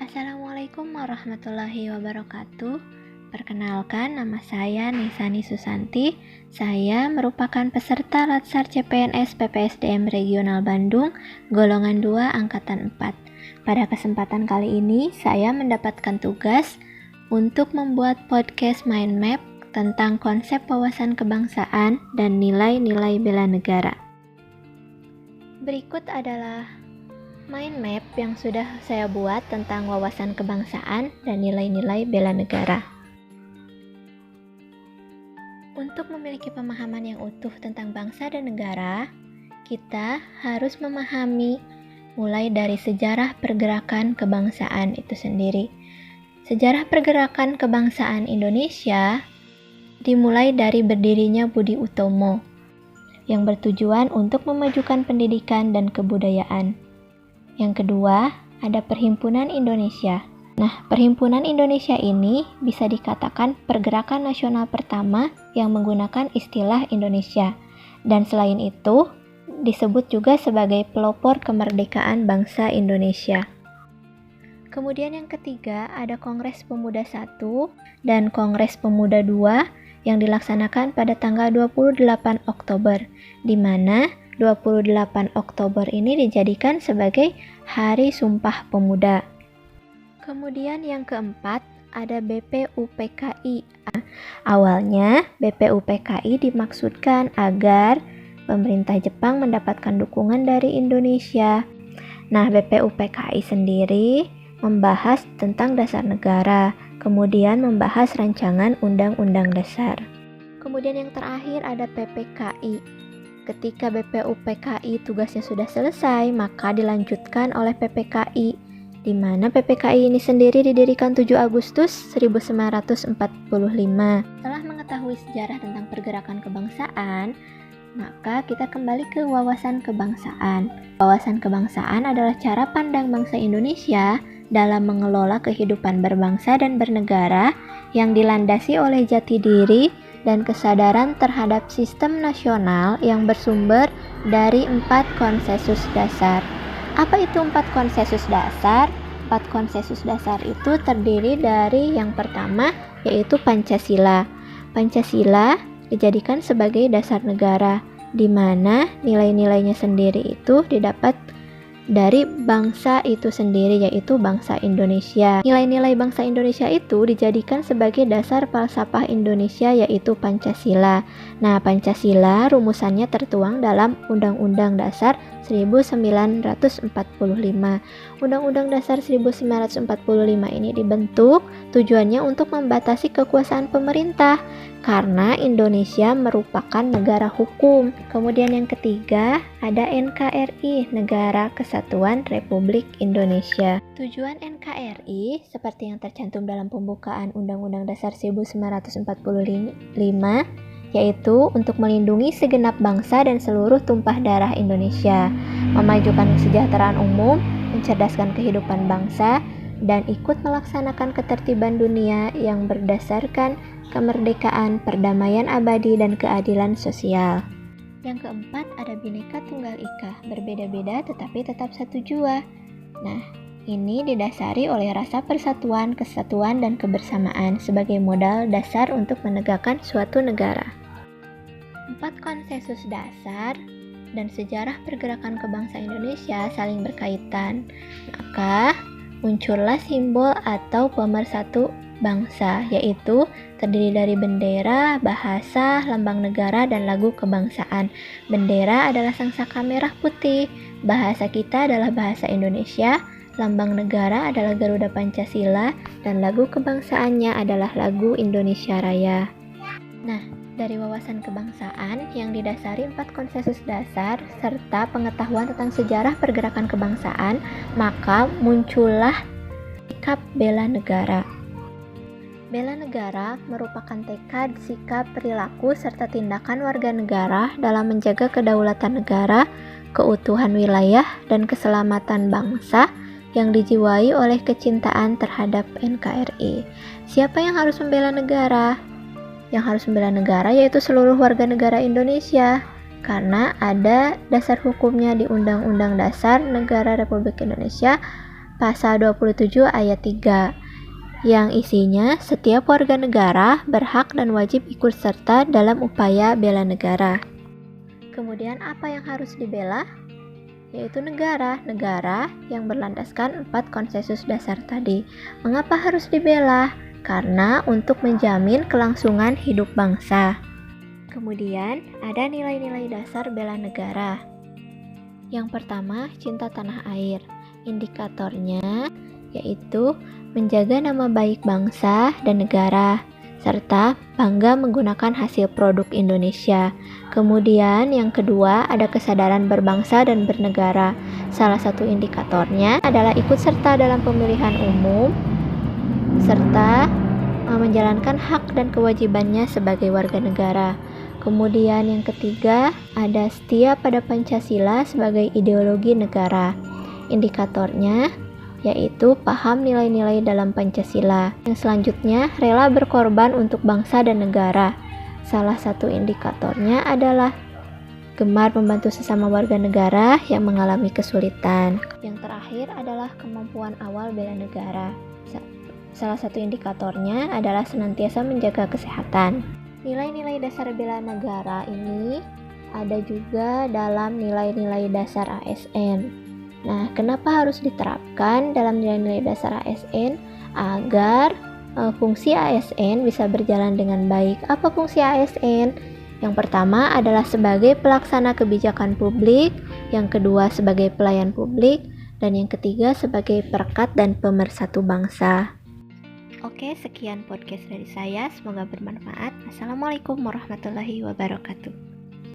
Assalamualaikum warahmatullahi wabarakatuh. Perkenalkan, nama saya Nisani Susanti. Saya merupakan peserta Latsar CPNS PPSDM Regional Bandung, golongan 2 angkatan 4. Pada kesempatan kali ini, saya mendapatkan tugas untuk membuat podcast mind map tentang konsep wawasan kebangsaan dan nilai-nilai bela negara. Berikut adalah mind map yang sudah saya buat tentang wawasan kebangsaan dan nilai-nilai bela negara. Untuk memiliki pemahaman yang utuh tentang bangsa dan negara, kita harus memahami mulai dari sejarah pergerakan kebangsaan itu sendiri. Sejarah pergerakan kebangsaan Indonesia dimulai dari berdirinya Budi Utomo yang bertujuan untuk memajukan pendidikan dan kebudayaan. Yang kedua, ada Perhimpunan Indonesia. Nah, Perhimpunan Indonesia ini bisa dikatakan pergerakan nasional pertama yang menggunakan istilah Indonesia. Dan selain itu, disebut juga sebagai pelopor kemerdekaan bangsa Indonesia. Kemudian yang ketiga, ada Kongres Pemuda I dan Kongres Pemuda II yang dilaksanakan pada tanggal 28 Oktober, di mana 28 Oktober ini dijadikan sebagai Hari Sumpah Pemuda. Kemudian yang keempat ada BPUPKI. Awalnya BPUPKI dimaksudkan agar pemerintah Jepang mendapatkan dukungan dari Indonesia. Nah, BPUPKI sendiri membahas tentang dasar negara, kemudian membahas rancangan undang-undang dasar. Kemudian yang terakhir ada PPKI. Ketika BPUPKI tugasnya sudah selesai, maka dilanjutkan oleh PPKI, di mana PPKI ini sendiri didirikan 7 Agustus 1945. Setelah mengetahui sejarah tentang pergerakan kebangsaan, maka kita kembali ke wawasan kebangsaan. Wawasan kebangsaan adalah cara pandang bangsa Indonesia dalam mengelola kehidupan berbangsa dan bernegara yang dilandasi oleh jati diri dan kesadaran terhadap sistem nasional yang bersumber dari 4 konsensus dasar. Apa itu 4 konsensus dasar? 4 konsensus dasar itu terdiri dari yang pertama yaitu Pancasila. Pancasila dijadikan sebagai dasar negara, di mana nilai-nilainya sendiri itu didapat dari bangsa itu sendiri, yaitu bangsa Indonesia. Nilai-nilai bangsa Indonesia itu dijadikan sebagai dasar falsafah Indonesia, yaitu Pancasila. Nah, Pancasila rumusannya tertuang dalam Undang-Undang Dasar 1945. Undang-Undang Dasar 1945 ini dibentuk tujuannya untuk membatasi kekuasaan pemerintah karena Indonesia merupakan negara hukum. Kemudian yang ketiga ada NKRI, Negara Kesatuan Republik Indonesia. Tujuan NKRI seperti yang tercantum dalam pembukaan Undang-Undang Dasar 1945 yaitu untuk melindungi segenap bangsa dan seluruh tumpah darah Indonesia, memajukan kesejahteraan umum, mencerdaskan kehidupan bangsa, dan ikut melaksanakan ketertiban dunia yang berdasarkan kemerdekaan, perdamaian abadi, dan keadilan sosial. Yang keempat ada Bhinneka Tunggal Ika, berbeda-beda tetapi tetap satu jua. Nah, ini didasari oleh rasa persatuan, kesatuan, dan kebersamaan sebagai modal dasar untuk menegakkan suatu negara. 4 konsensus dasar dan sejarah pergerakan kebangsa Indonesia saling berkaitan. Maka muncullah simbol atau pemersatu bangsa, yaitu terdiri dari bendera, bahasa, lambang negara, dan lagu kebangsaan. Bendera adalah sangsaka merah putih, bahasa kita adalah bahasa Indonesia, lambang negara adalah Garuda Pancasila, dan lagu kebangsaannya adalah lagu Indonesia Raya. Nah, dari wawasan kebangsaan yang didasari 4 konsensus dasar serta pengetahuan tentang sejarah pergerakan kebangsaan, maka muncullah sikap bela negara. Bela negara merupakan tekad, sikap, perilaku, serta tindakan warga negara dalam menjaga kedaulatan negara, keutuhan wilayah, dan keselamatan bangsa yang dijiwai oleh kecintaan terhadap NKRI. Siapa yang harus membela negara? Yang harus membela negara yaitu seluruh warga negara Indonesia, karena ada dasar hukumnya di Undang-Undang Dasar Negara Republik Indonesia pasal 27 ayat 3, yang isinya setiap warga negara berhak dan wajib ikut serta dalam upaya bela negara. Kemudian apa yang harus dibela? Yaitu negara yang berlandaskan 4 konsensus dasar tadi. Mengapa harus dibela? Karena untuk menjamin kelangsungan hidup bangsa. Kemudian ada nilai-nilai dasar bela negara. Yang pertama, cinta tanah air. Indikatornya yaitu menjaga nama baik bangsa dan negara, serta bangga menggunakan hasil produk Indonesia. Kemudian yang kedua ada kesadaran berbangsa dan bernegara. Salah satu indikatornya adalah ikut serta dalam pemilihan umum, serta menjalankan hak dan kewajibannya sebagai warga negara. Kemudian yang ketiga ada setia pada Pancasila sebagai ideologi negara. Indikatornya yaitu paham nilai-nilai dalam Pancasila. Yang selanjutnya rela berkorban untuk bangsa dan negara. Salah satu indikatornya adalah gemar membantu sesama warga negara yang mengalami kesulitan. Yang terakhir adalah kemampuan awal bela negara. Salah satu indikatornya adalah senantiasa menjaga kesehatan. Nilai-nilai dasar bela negara ini ada juga dalam nilai-nilai dasar ASN. Nah, kenapa harus diterapkan dalam nilai-nilai dasar ASN? Agar fungsi ASN bisa berjalan dengan baik. Apa fungsi ASN? Yang pertama adalah sebagai pelaksana kebijakan publik, yang kedua sebagai pelayan publik, dan yang ketiga sebagai perekat dan pemersatu bangsa. Oke, sekian podcast dari saya. Semoga bermanfaat. Assalamualaikum warahmatullahi wabarakatuh.